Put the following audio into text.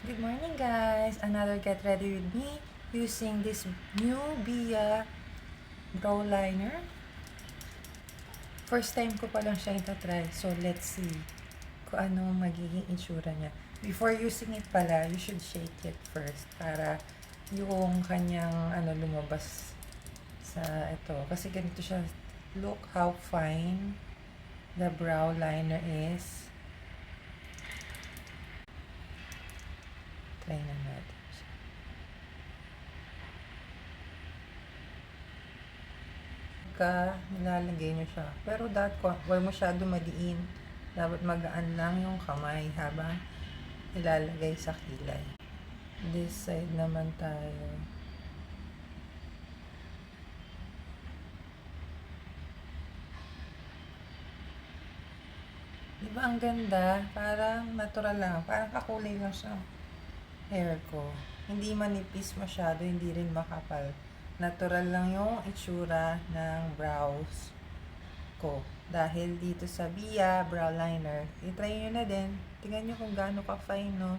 Good morning guys! Another get ready with me using this new Bia brow liner. First time ko pa lang siya itatry, so let's see kung ano magiging itsura niya. Before using it pala, you should shake it first para yung kanyang lumabas sa ito. Kasi ganito siya. Look how fine the brow liner is. Try na natin. Nilalagay nyo siya. Pero huwag masyado madiin. Dapat magaan lang yung kamay habang ilalagay sa kilay. This side naman tayo. Diba ang ganda? Parang natural lang. Parang kakulay lang siya hair ko. Hindi manipis masyado, hindi rin makapal. Natural lang yung itsura ng brows ko. Dahil dito sa Bia Brow Liner, i-try nyo na din. Tingnan nyo kung gaano ka-fine, no?